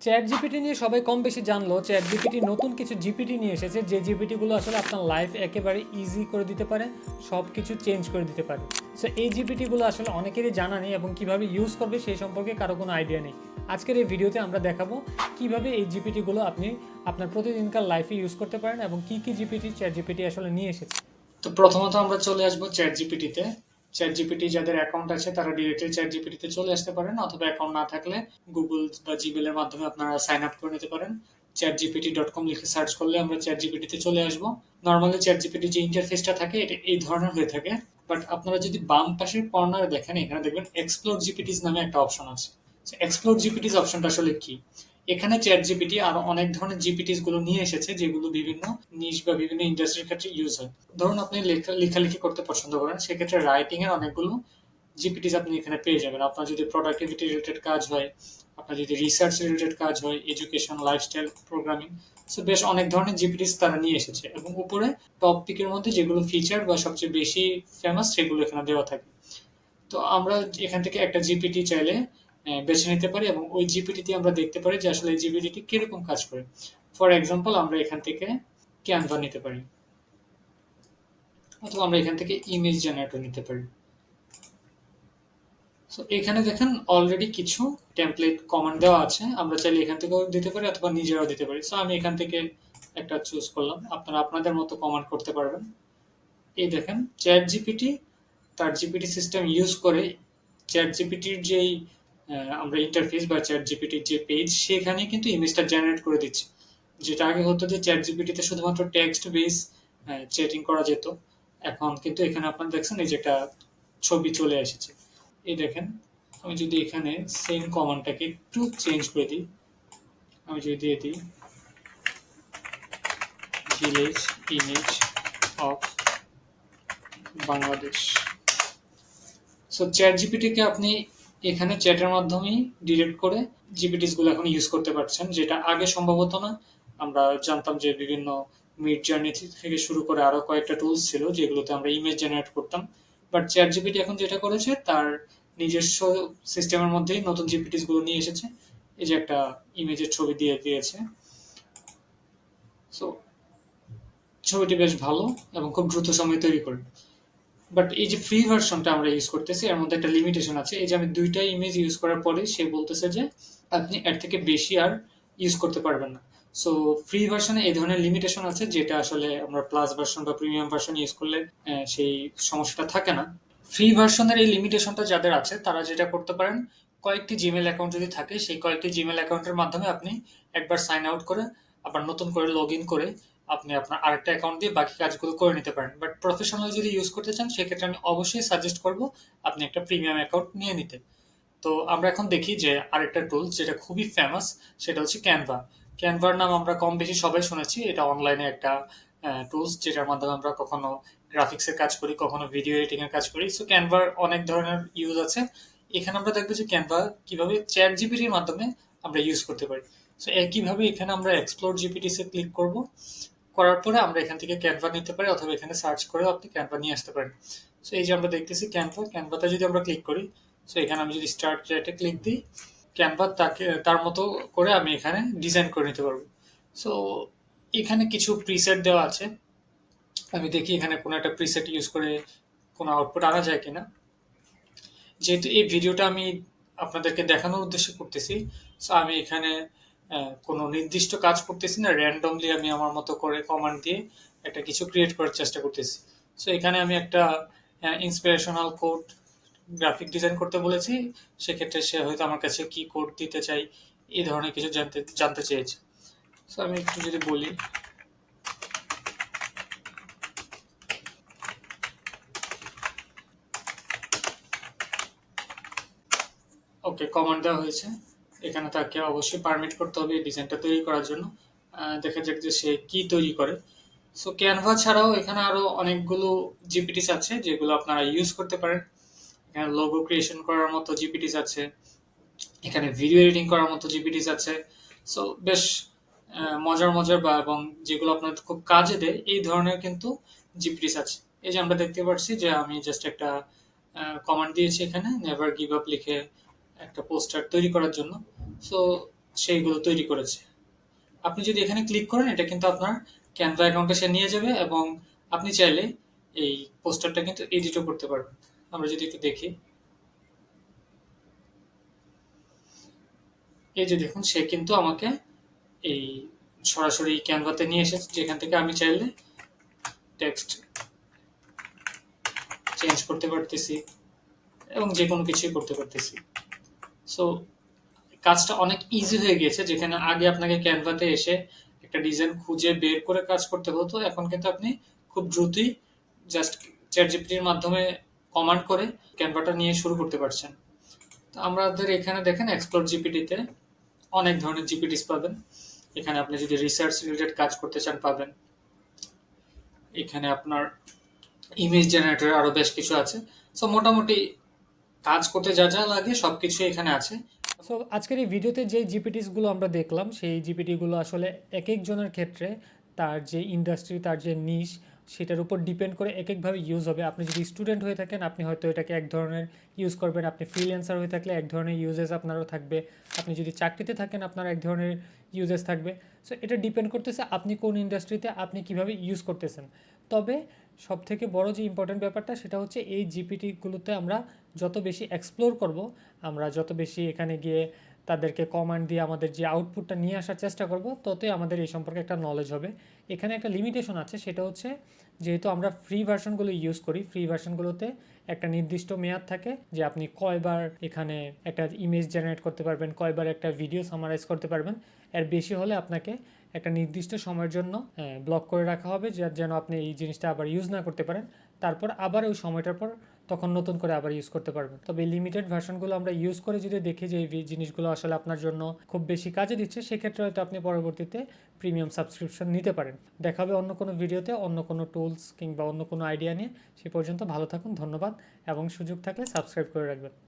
Chat GPT নিয়ে সবাই কম বেশি জানলো। চ্যাট জিপিটি নতুন কিছু জিপিটি নিয়ে এসেছে, যে জিপিটিগুলো আসলে আপনার লাইফ একেবারে ইজি করে দিতে পারে, সব কিছু চেঞ্জ করে দিতে পারে। সো এই জিপিটিগুলো আসলে অনেকেরই জানা নেই এবং কিভাবে ইউজ করবে সেই সম্পর্কে কারো কোনো আইডিয়া নেই। আজকের এই ভিডিওতে আমরা দেখাবো কিভাবে এই জিপিটিগুলো আপনি আপনার প্রতিদিনকার লাইফে ইউজ করতে পারেন এবং কি কি জিপিটি চ্যাট জিপিটি আসলে নিয়ে এসেছে। তো প্রথমত আমরা চলে আসবো চ্যাট জিপিটিতে। চ্যাট জিপিটি যাদের অ্যাকাউন্ট আছে তারা ডিরেক্টলি চ্যাট জিপিটিতে চলে আসতে পারেন, অথবা অ্যাকাউন্ট না থাকলে গুগল বা জিমেলের মাধ্যমে আপনারা সাইন আপ করে নিতে পারেন। chatgpt.com লিখে সার্চ করলে আমরা চ্যাট জিপিটিতে চলে আসবো। নর্মালি চ্যাট জিপিটি যে ইন্টারফেসটা থাকে এটা এই ধরনের হয়ে থাকে, বাট আপনারা যদি বাম পাশের কর্নারে দেখেন, এখানে দেখবেন এক্সপ্লোর জিপিটিস নামে একটা অপশন আছে। এক্সপ্লোর জিপিটিস অপশনটা আসলে কি? এখানে চ্যাট জিপিটি আরো অনেক ধরনের জিপিটিস গুলো নিয়ে এসেছে, যেগুলো বিভিন্ন নিশ বা বিভিন্ন ইন্ডাস্ট্রির ক্ষেত্রে ইউজ হয়। ধরুন আপনি লেখালেখি করতে পছন্দ করেন, সেক্ষেত্রে রাইটিং এর অনেকগুলো জিপিটিস আপনি এখানে পেয়ে যাবেন। আপনার যদি প্রোডাক্টিভিটি রিলেটেড কাজ হয়, আপনার যদি রিসার্চ রিলেটেড কাজ হয়, এডুকেশন, লাইফস্টাইল, প্রোগ্রামিং, সো বেশ অনেক ধরনের জিপিটিস তারা নিয়ে এসেছে, এবং উপরে টপিকের মধ্যে যেগুলো ফিচার বা সবচেয়ে বেশি ফেমাস সেগুলো এখানে দেওয়া থাকে। তো আমরা এখান থেকে একটা জিপিটি চাইলে বেছে নিতে পারি, এবং ওই জিপিটি দিয়ে আমরা দেখতে পারি যে আসলে এই জিপিটি কিরকম কাজ করে। ফর এক্সাম্পল, আমরা এখান থেকে ক্যানভা নিতে পারি, অথবা আমরা এখান থেকে ইমেজ জেনারেটর নিতে পারি। সো এখানে দেখেন অলরেডি কিছু টেমপ্লেট কমান্ড দেওয়া আছে, আমরা চাইলে এখান থেকেও দিতে পারি অথবা নিজেরাও দিতে পারি। সো আমি এখান থেকে একটা চুজ করলাম, আপনারা আপনাদের মতো কমান্ড করতে পারবেন। এই দেখেন চ্যাট জিপিটি তার জিপিটি সিস্টেম ইউজ করে চ্যাট জিপিটির যেই আমরা ইন্টারফেস বা চ্যাট জিপিটির যে পেজ, সেখানে কিন্তু ইমেজটা জেনারেট করে দিচ্ছে। যেটা আগে হতো যে চ্যাট জিপিটিতে শুধুমাত্র টেক্সট বেস চ্যাটিং করা যেত, এখন কিন্তু এখানে আপনারা দেখছেন এই যে একটা ছবি চলে এসেছে। এই দেখেন, আমি যদি এখানে সেম কমান্ডটাকে একটু চেঞ্জ করে দিই, আমি যদি দিয়ে দিই village image of Bangladesh. So chat জিপিটিকে আপনি এখানে চ্যাটের মাধ্যমেই ডিরেক্ট করে জিপিটিস গুলো এখন ইউজ করতে পারছেন, যেটা আগে সম্ভব হতো না। আমরা জানতাম যে বিভিন্ন মিড জার্নি থেকে শুরু করে আরো কয়েকটা টুলস ছিল যেগুলোতে আমরা ইমেজ জেনারেট করতাম, বাট চ্যাট জিপিটি এখন যেটা করেছে তার নিজস্ব সিস্টেমের মধ্যেই নতুন জিপিটিস গুলো নিয়ে এসেছে। এই যে একটা ইমেজের ছবি দিয়ে দিয়েছে। সো ছবিটি বেশ ভালো এবং খুব দ্রুত সময়ে তৈরি করে। বাট এই যে ফ্রি ভার্সনটা আমরা ইউজ করতেছি, এর মধ্যে একটা লিমিটেশন আছে। এই যে আমি দুইটা ইমেজ ইউজ করার পরে সে বলতেছে যে আপনি এর থেকে বেশি আর ইউজ করতে পারবেন না। সো ফ্রি ভার্সনে এই ধরনের লিমিটেশন আছে, যেটা আসলে আমরা প্লাস ভার্সন বা প্রিমিয়াম ভার্সন ইউজ করলে সেই সমস্যাটা থাকে না। ফ্রি ভার্সনের এই লিমিটেশনটা যাদের আছে তারা যেটা করতে পারেন, কয়েকটি জিমেল অ্যাকাউন্ট যদি থাকে, সেই কয়েকটি জিমেল অ্যাকাউন্টের মাধ্যমে আপনি একবার সাইন আউট করে আবার নতুন করে লগ ইন করে আপনি আপনার আরেকটা অ্যাকাউন্ট দিয়ে বাকি কাজগুলো করে নিতে পারেন। বাট প্রফেশনাল যদি ইউজ করতে চান, সেক্ষেত্রে আমি অবশ্যই সাজেস্ট করব আপনি একটা প্রিমিয়াম অ্যাকাউন্ট নিয়ে নিতে। তো আমরা এখন দেখি যে আরেকটা টুলস যেটা খুবই ফেমাস, সেটা হচ্ছে ক্যানভা। ক্যানভার নাম আমরা কম বেশি সবাই শুনেছি। এটা অনলাইনে একটা টুলস, যেটার মাধ্যমে আমরা কখনো গ্রাফিক্সের কাজ করি, কখনো ভিডিও এডিটিং এর কাজ করি। সো ক্যানভার অনেক ধরনের ইউজ আছে। এখানে আমরা দেখবো যে ক্যানভা কিভাবে চ্যাট জিপিটির মাধ্যমে আমরা ইউজ করতে পারি। সো একইভাবে এখানে আমরা এক্সপ্লোর জিপিটি তে ক্লিক করব। করার পরে আমরা এখান থেকে ক্যানভা নিতে পারি, অথবা এখানে সার্চ করে আপনি ক্যানভা নিয়ে আসতে পারেন। সো এই যে আমরা দেখতেছি ক্যানভাতে যদি আমরা ক্লিক করি, সো এখানে আমি যদি স্টার্ট চ্যাটে ক্লিক দিই, ক্যানভা তাকে তার মতো করে আমি এখানে ডিজাইন করে নিতে পারবো। সো এখানে কিছু প্রিসেট দেওয়া আছে, আমি দেখি এখানে কোনো একটা প্রিসেট ইউজ করে কোনো আউটপুট আনা যায় কিনা। যেহেতু এই ভিডিওটা আমি আপনাদেরকে দেখানোর উদ্দেশ্যে করতেছি, সো আমি এখানে কোনো নির্দিষ্ট কাজ করতেছি না, র্যান্ডমলি আমি আমার মতো করে কমান্ড দিয়ে একটা কিছু ক্রিয়েট করার চেষ্টা করতেছি। সো এখানে আমি একটা ইন্সপিরেশনাল কোড গ্রাফিক ডিজাইন করতে বলেছি, সেক্ষেত্রে সে হয়তো আমার কাছে কি কোড দিতে চাই এই ধরনের কিছু জানতে জানতে চেয়েছে। সো আমি একটু যদি বলি, ওকে কমান্ড দেওয়া হয়েছে। এখানে তাকে অবশ্যই পারমিট করতে হবে এই ডিজাইনটা তৈরি করার জন্য। দেখা যাক যে সে কি তৈরি করে। সো ক্যানভা ছাড়াও এখানে আরো অনেকগুলো জিপিটিস আছে যেগুলো আপনারা ইউজ করতে পারেন। এখানে লোগো ক্রিয়েশন করার মতো জিপিটিস আছে, এখানে ভিডিও এডিটিং করার মতো জিপিটিস আছে। সো বেশ মজার মজার বা এবং যেগুলো আপনার খুব কাজে দেয় এই ধরনের কিন্তু জিপিটিস আছে। এই যে আমরা দেখতে পাচ্ছি যে আমি জাস্ট একটা কমান্ড দিয়েছি এখানে নেভার গিভ আপ লিখে একটা পোস্টার তৈরি করার জন্য। সো সেইগুলো তৈরি করেছে। আপনি যদি এখানে ক্লিক করেন এটা কিন্তু আপনার ক্যানভা অ্যাকাউন্টে সে নিয়ে যাবে এবং আপনি চাইলে এই পোস্টারটা কিন্তু এডিটও করতে পারবেন। আমরা যদি একটু দেখি, এই যে দেখুন সে কিন্তু আমাকে এই সরাসরি ক্যানভাতে নিয়ে এসেছে, যেখান থেকে আমি চাইলে টেক্সট চেঞ্জ করতে পারতেছি এবং যে কোনো কিছুই করতে পারতেছি। সো কাজটা অনেক ইজি হয়ে গিয়েছে। যেখানে আগে আপনাকে ক্যানভাতে এসে একটা ডিজাইন খুঁজে বের করে কাজ করতে হতো, এখন কিন্তু আপনি খুব দ্রুতই জাস্ট চ্যাট জিপিটির মাধ্যমে কমান্ড করে ক্যানভাটা নিয়ে শুরু করতে পারছেন। তো আমাদের এখানে দেখেন এক্সপ্লোর জিপিটিতে অনেক ধরনের জিপিটিস পাবেন। এখানে আপনি যদি রিসার্চ রিলেটেড কাজ করতে চান পাবেন। এখানে আপনার ইমেজ জেনারেটর আরো বেশ কিছু আছে। সো মোটামুটি কাজ করতে যা যা লাগে সবকিছু এখানে আছে। সো আজকের এই ভিডিওতে যে জিপিটিসগুলো আমরা দেখলাম সেই জিপিটিগুলো আসলে এক একজনের ক্ষেত্রে তার যে ইন্ডাস্ট্রি, তার যে নিশ, সেটার উপর ডিপেন্ড করে এক একভাবে ইউজ হবে। আপনি যদি স্টুডেন্ট হয়ে থাকেন আপনি হয়তো এটাকে এক ধরনের ইউজ করবেন, আপনি ফ্রিল্যান্সার হয়ে থাকলে এক ধরনের ইউজেস আপনারও থাকবে, আপনি যদি চাকরিতে থাকেন আপনার এক ধরনের ইউজেস থাকবে। সো এটা ডিপেন্ড করতেছে আপনি কোন ইন্ডাস্ট্রিতে আপনি কিভাবে ইউজ করতেছেন। তবে সব থেকে বড় যে ইম্পর্টেন্ট ব্যাপারটা সেটা হচ্ছে এই জিপিটিগুলোতে আমরা যত বেশি এক্সপ্লোর করব, আমরা যত বেশি এখানে গিয়ে তাদেরকে কমান্ড দিয়ে আমাদের যে আউটপুটটা নিয়ে আসার চেষ্টা করব, ততই আমাদের এই সম্পর্কে একটা নলেজ হবে। এখানে একটা লিমিটেশন আছে, সেটা হচ্ছে যেহেতু আমরা ফ্রি ভার্সনগুলো ইউজ করি, ফ্রি ভার্সনগুলোতে একটা নির্দিষ্ট মেয়াদ থাকে যে আপনি কয়বার এখানে একটা ইমেজ জেনারেট করতে পারবেন, কয়বার একটা ভিডিও সামারাইজ করতে পারবেন। এর বেশি হলে আপনাকে একটা নির্দিষ্ট সময়ের জন্য ব্লক করে রাখা হবে, যেন আপনি এই জিনিসটা আবার ইউজ না করতে পারেন। তারপর আবার ওই সময়টার পর তখন নতুন করে আবার ইউজ করতে পারবেন। তবে এই লিমিটেড ভার্সনগুলো আমরা ইউজ করে যদি দেখি যে এই জিনিসগুলো আসলে আপনার জন্য খুব বেশি কাজে দিচ্ছে, সেক্ষেত্রে হয়তো আপনি পরবর্তীতে প্রিমিয়াম সাবস্ক্রিপশন নিতে পারেন। দেখা হবে অন্য কোনো ভিডিওতে অন্য কোনো টুলস কিংবা অন্য কোনো আইডিয়া নিয়ে। সে পর্যন্ত ভালো থাকুন, ধন্যবাদ, এবং সুযোগ থাকলে সাবস্ক্রাইব করে রাখবেন।